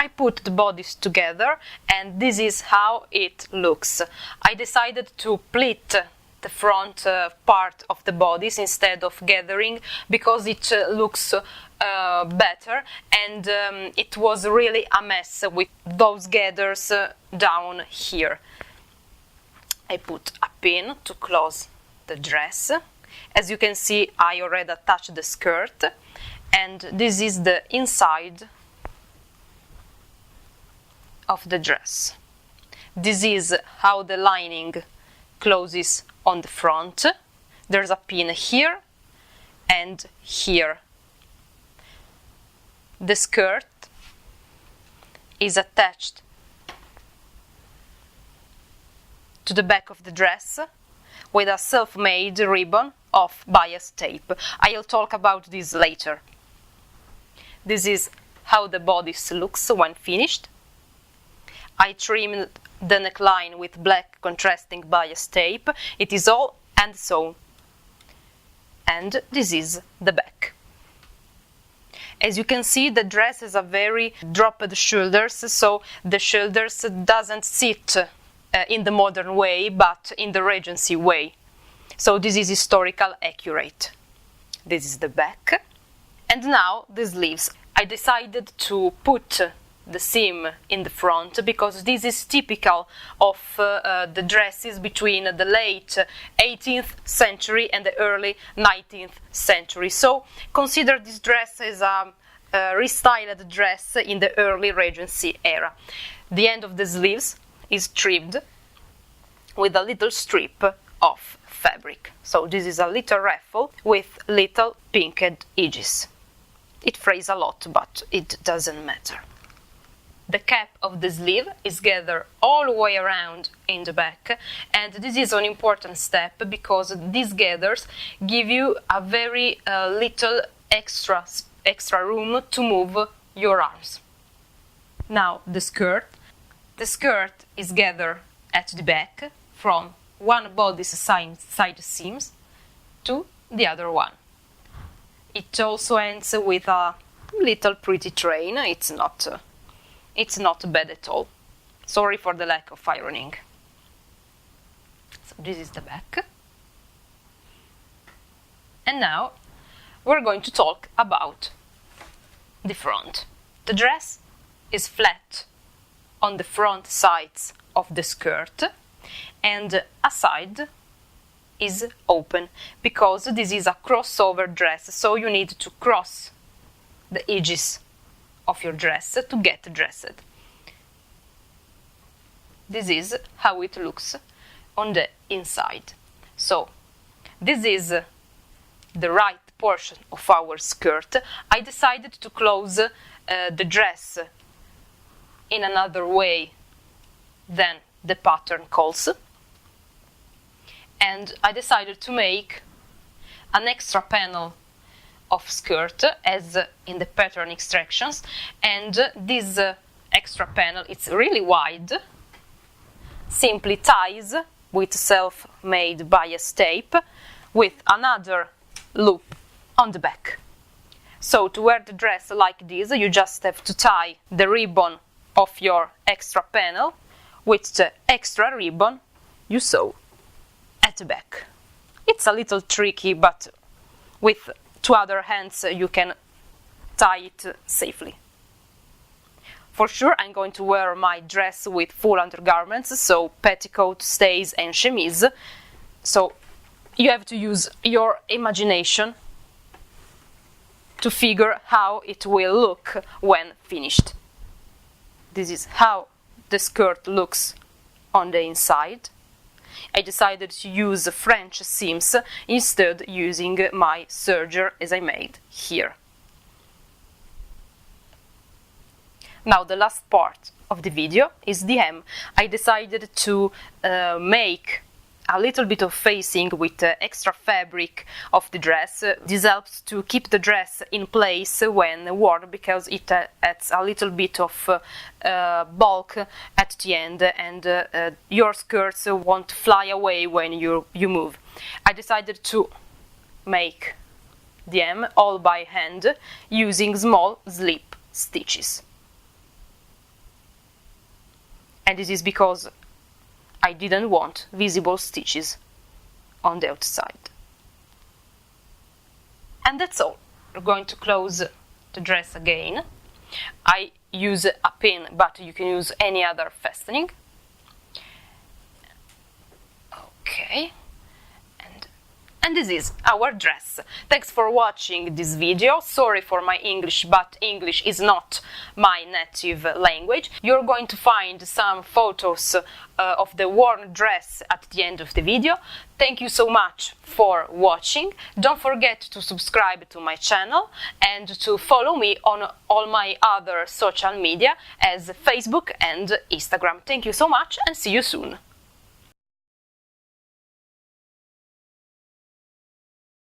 I put the bodies together, and this is how it looks. I decided to pleat the front part of the bodies instead of gathering, because it looks better, and it was really a mess with those gathers down here. I put a pin to close the dress. As you can see, I already attached the skirt, and this is the inside of the dress. This is how the lining closes on the front. There's a pin here and here. The skirt is attached to the back of the dress with a self-made ribbon of bias tape. I'll talk about this later. This is how the bodice looks when finished. I trimmed the neckline with black contrasting bias tape. It is all hand sewn. And this is the back. As you can see, the dress has a very dropped shoulders, so the shoulders doesn't sit in the modern way, but in the Regency way. So this is historical accurate. This is the back. And now the sleeves. I decided to put the seam in the front because this is typical of the dresses between the late 18th century and the early 19th century. So consider this dress as a restyled dress in the early Regency era. The end of the sleeves is trimmed with a little strip of fabric. So this is a little ruffle with little pinked edges. It frays a lot, but it doesn't matter. The cap of the sleeve is gathered all the way around in the back, and this is an important step because these gathers give you a very little extra room to move your arms. Now the skirt. The skirt is gathered at the back from one bodice side seams to the other one. It also ends with a little pretty train. It's not bad at all. Sorry for the lack of ironing. So this is the back. And now we're going to talk about the front. The dress is flat on the front sides of the skirt, and a side is open because this is a crossover dress, so you need to cross the edges of your dress to get dressed. This is how it looks on the inside. So this is the right portion of our skirt. I decided to close the dress in another way than the pattern calls, and I decided to make an extra panel of skirt as in the pattern instructions, and this extra panel, it's really wide, simply ties with self-made bias tape with another loop on the back. So to wear the dress like this, you just have to tie the ribbon of your extra panel with the extra ribbon you sew at the back. It's a little tricky, but with two other hands you can tie it safely. For sure I'm going to wear my dress with full undergarments, so petticoat, stays and chemise. So you have to use your imagination to figure how it will look when finished. This is how the skirt looks on the inside. I decided to use French seams instead using my serger as I made here. Now the last part of the video is the hem. I decided to make a little bit of facing with the extra fabric of the dress. This helps to keep the dress in place when worn because it adds a little bit of bulk at the end, and your skirts won't fly away when you move. I decided to make the hem all by hand using small slip stitches. And this is because I didn't want visible stitches on the outside. And that's all. We're going to close the dress again. I use a pin, but you can use any other fastening. Okay. And this is our dress. Thanks for watching this video. Sorry for my English, but English is not my native language. You're going to find some photos of the worn dress at the end of the video. Thank you so much for watching. Don't forget to subscribe to my channel and to follow me on all my other social media as Facebook and Instagram. Thank you so much and see you soon.